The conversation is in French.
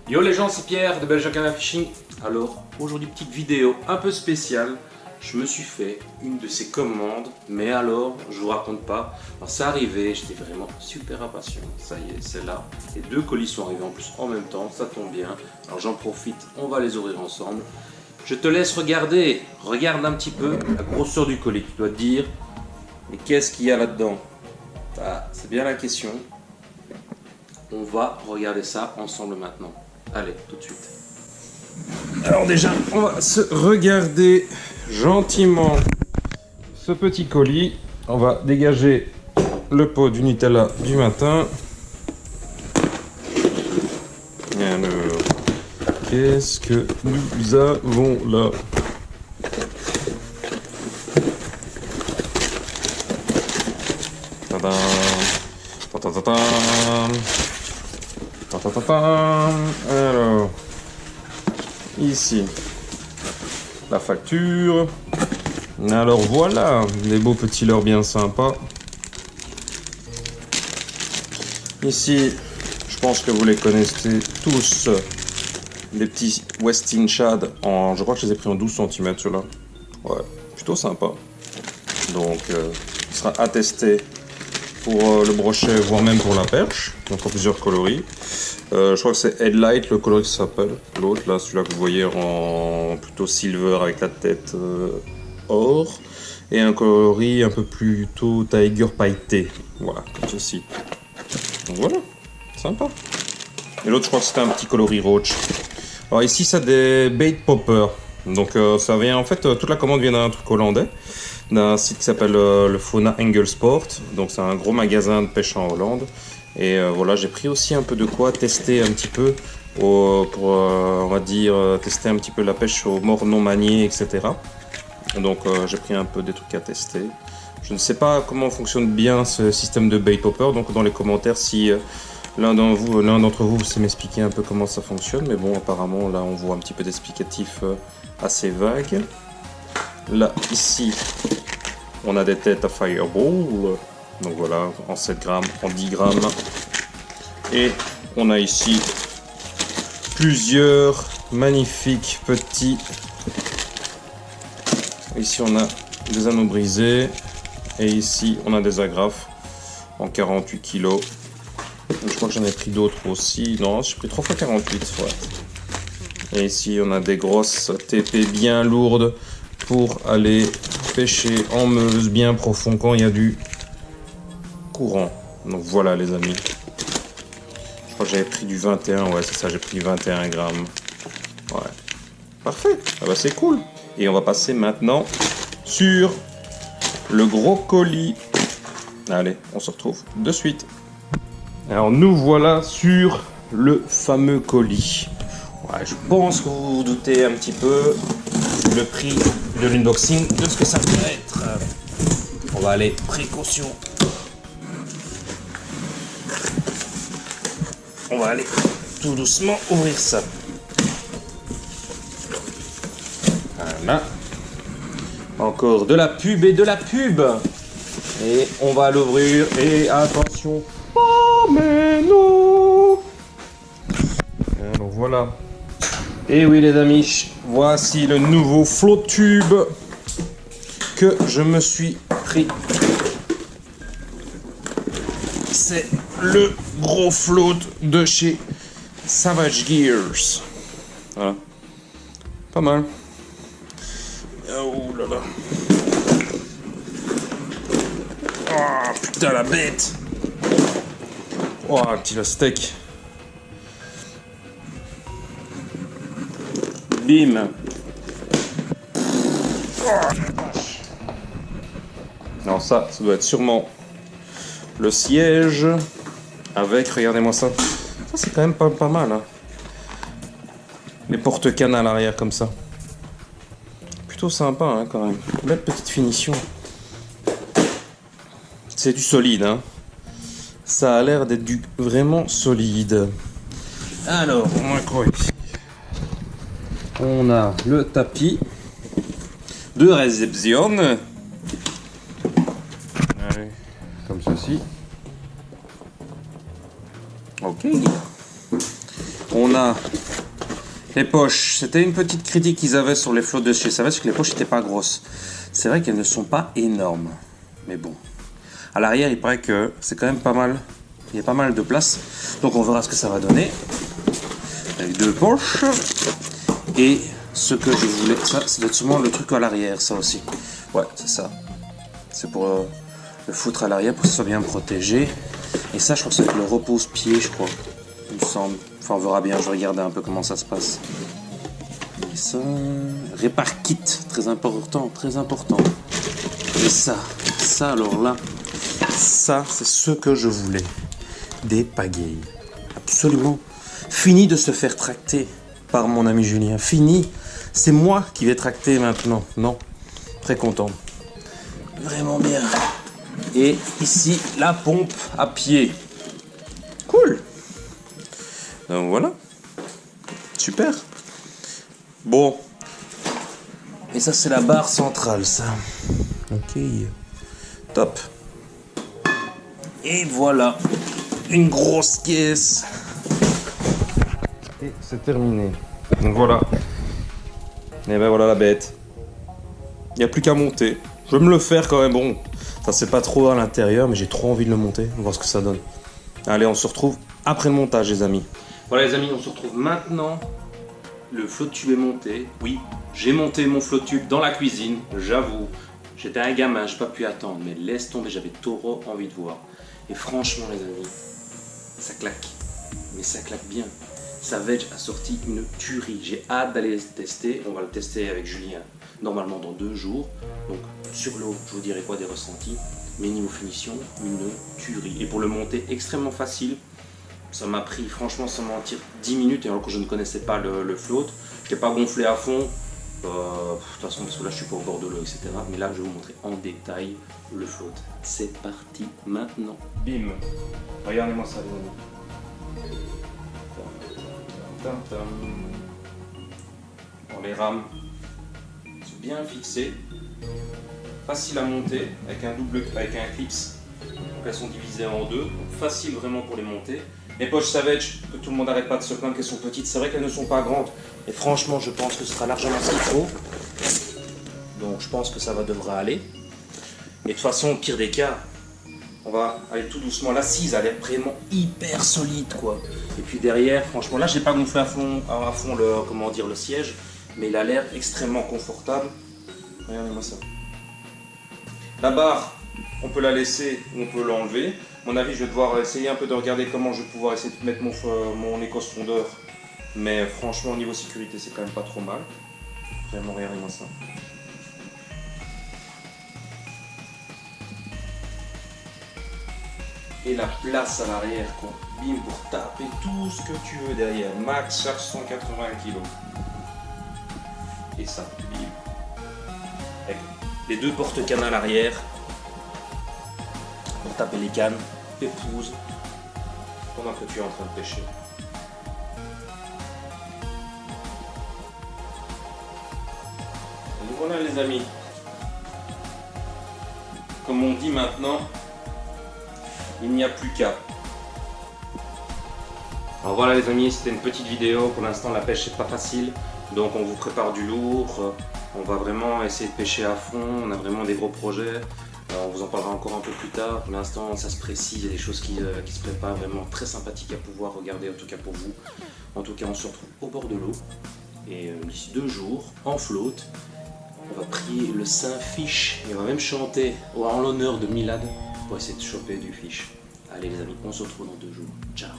Yo les gens, c'est Pierre de Belgian Canal Fishing. Alors aujourd'hui petite vidéo un peu spéciale. Je me suis fait une de ces commandes, mais alors je vous raconte pas. Alors c'est arrivé, j'étais vraiment super impatient. Ça y est, c'est là. Les deux colis sont arrivés en plus en même temps, ça tombe bien. Alors j'en profite, on va les ouvrir ensemble. Je te laisse regarder, regarde un petit peu la grosseur du colis. Tu dois te dire, mais qu'est-ce qu'il y a là-dedans? Ah, c'est bien la question. On va regarder ça ensemble maintenant. Allez, tout de suite. Alors déjà, on va se regarder gentiment ce petit colis. On va dégager le pot du Nutella du matin. Et alors, qu'est-ce que nous avons là? Tadam, tadam. Alors, ici, la facture. Alors voilà, des beaux petits leurres bien sympas. Ici, je pense que vous les connaissez tous, des petits Westin Shad. Je crois que je les ai pris en 12 cm ceux-là. Ouais, plutôt sympa. Donc, il sera attesté pour le brochet, voire même pour la perche. Donc en plusieurs coloris. Je crois que c'est Headlight, le coloris qui s'appelle. L'autre, là, celui-là que vous voyez en plutôt silver avec la tête or. Et un coloris un peu plutôt Tiger pailleté. Voilà, comme ceci. Donc voilà, sympa. Et l'autre, je crois que c'était un petit coloris roach. Alors ici, c'est des bait poppers. Donc ça vient, en fait, toute la commande vient d'un truc hollandais. D'un site qui s'appelle le Fauna Engelsport. Donc c'est un gros magasin de pêche en Hollande. Et voilà, j'ai pris aussi un peu de quoi tester un petit peu pour, on va dire, tester un petit peu la pêche aux morts non maniés, etc. Donc j'ai pris un peu des trucs à tester. Je ne sais pas comment fonctionne bien ce système de bait popper, donc dans les commentaires si l'un d'entre vous sait m'expliquer un peu comment ça fonctionne. Mais bon, apparemment là on voit un petit peu d'explicatif assez vague. Là, ici, on a des têtes à Fireball. Donc voilà, en 7 grammes, en 10 grammes. Et on a ici plusieurs magnifiques petits. Ici, on a des anneaux brisés. Et ici, on a des agrafes en 48 kg. Je crois que j'en ai pris d'autres aussi. Non, j'ai pris 3 fois 48. Ouais. Et ici, on a des grosses TP bien lourdes pour aller pêcher en Meuse bien profond quand il y a du courant. Donc voilà les amis. Je crois que j'avais pris du 21. Ouais, c'est ça, j'ai pris 21 grammes. Ouais. Parfait. Ah bah c'est cool. Et on va passer maintenant sur le gros colis. Allez, on se retrouve de suite. Alors nous voilà sur le fameux colis. Ouais, je pense que vous vous doutez un petit peu le prix de l'unboxing, de ce que ça peut être. On va aller précaution. On va aller tout doucement ouvrir ça. Voilà. Encore de la pub et de la pub. Et on va l'ouvrir. Et attention. Oh mais non. Alors voilà. Et oui les amis, voici le nouveau float tube que je me suis pris. C'est le gros float de chez Savage Gears. Voilà. Pas mal. Oh là là. Oh putain la bête. Oh un petit steak. Bim. Alors ça doit être sûrement le siège avec, regardez-moi ça. Ça c'est quand même pas mal. Hein. Les porte-cannes à l'arrière comme ça. Plutôt sympa hein, quand même. Belle petite finition. C'est du solide. Hein. Ça a l'air d'être du vraiment solide. Alors, on a quoi ici? On a le tapis de réception. Allez. ranger comme ceci. Ok. On a les poches. C'était une petite critique qu'ils avaient sur les flottes de chez Savage, que les poches n'étaient pas grosses. C'est vrai qu'elles ne sont pas énormes. Mais bon. À l'arrière, il paraît que c'est quand même pas mal. Il y a pas mal de place. Donc on verra ce que ça va donner. Avec 2 poches. Et ce que je voulais... Ça, c'est sûrement le truc à l'arrière, ça aussi. Ouais, c'est ça. C'est pour le foutre à l'arrière pour que ce soit bien protégé. Et ça, je crois que c'est le repose-pied, je crois. Il me semble. Enfin, on verra bien. Je vais regarder un peu comment ça se passe. Et ça... Répar kit. Très important, très important. Et ça alors là... Ça, c'est ce que je voulais. Des pagayes. Absolument. Fini de se faire tracter par mon ami Julien. Fini. C'est moi qui vais tracter maintenant. Non. Très content. Vraiment bien. Et ici, la pompe à pied. Cool. Donc voilà. Super. Bon. Et ça, c'est la barre centrale, ça. Ok. Top. Et voilà. Une grosse caisse. Et c'est terminé. Donc voilà. Et ben voilà la bête. Il n'y a plus qu'à monter. Je vais me le faire quand même. Bon, ça c'est pas trop à l'intérieur, mais j'ai trop envie de le monter. On va voir ce que ça donne. Allez, on se retrouve après le montage, les amis. Voilà les amis, on se retrouve maintenant. Le flotte tube est monté. Oui, j'ai monté mon flotte tube dans la cuisine, j'avoue. J'étais un gamin, j'ai pas pu attendre, mais laisse tomber, j'avais trop envie de voir. Et franchement les amis, ça claque. Mais ça claque bien. Savage a sorti une tuerie. J'ai hâte d'aller le tester. On va le tester avec Julien normalement dans 2 jours. Donc sur l'eau, je vous dirai quoi des ressentis. Mais niveau finition, une tuerie. Et pour le monter, extrêmement facile. Ça m'a pris, franchement, sans mentir, 10 minutes. Et alors que je ne connaissais pas le float, je ne l'ai pas gonflé à fond. De toute façon, parce que là, je suis pas au bord de l'eau, etc. Mais là, je vais vous montrer en détail le float. C'est parti maintenant. Bim. Regardez-moi ça, les amis. Bon, les rames sont bien fixées, facile à monter avec un clips. Donc elles sont divisées en 2, donc facile vraiment pour les monter. Les poches Savage, que tout le monde n'arrête pas de se plaindre qu'elles sont petites, c'est vrai qu'elles ne sont pas grandes, et franchement je pense que ce sera largement ce qu'il faut. Donc je pense que ça devrait aller. Et de toute façon, au pire des cas, on va aller tout doucement. L'assise a l'air vraiment hyper solide, quoi. Et puis derrière, franchement, là, j'ai pas gonflé à fond le siège, mais il a l'air extrêmement confortable. Regardez-moi ça. La barre, on peut la laisser ou on peut l'enlever. À mon avis, je vais devoir essayer un peu de regarder comment je vais pouvoir essayer de mettre mon écosse fondeur. Mais franchement, au niveau sécurité, c'est quand même pas trop mal. Vraiment, regardez-moi ça. Et la place à l'arrière, quoi. Bim, pour taper tout ce que tu veux derrière. Max charge 180 kg. Et ça, bim. Avec les 2 porte-cannes à l'arrière. Pour taper les cannes, épouse, pendant que tu es en train de pêcher. Et nous voilà les amis. Comme on dit maintenant, il n'y a plus qu'à. Alors voilà les amis, c'était une petite vidéo. Pour l'instant la pêche c'est pas facile, donc on vous prépare du lourd. On va vraiment essayer de pêcher à fond. On a vraiment des gros projets. On vous en parlera encore un peu plus tard. Pour l'instant ça se précise, il y a des choses qui se préparent, vraiment très sympathiques à pouvoir regarder, en tout cas pour vous. En tout cas on se retrouve au bord de l'eau. Et d'ici 2 jours, en flotte, on va prier le Saint Fish. Et on va même chanter en l'honneur de Milad pour essayer de choper du fish. Allez les amis, on se retrouve dans 2 jours. Ciao.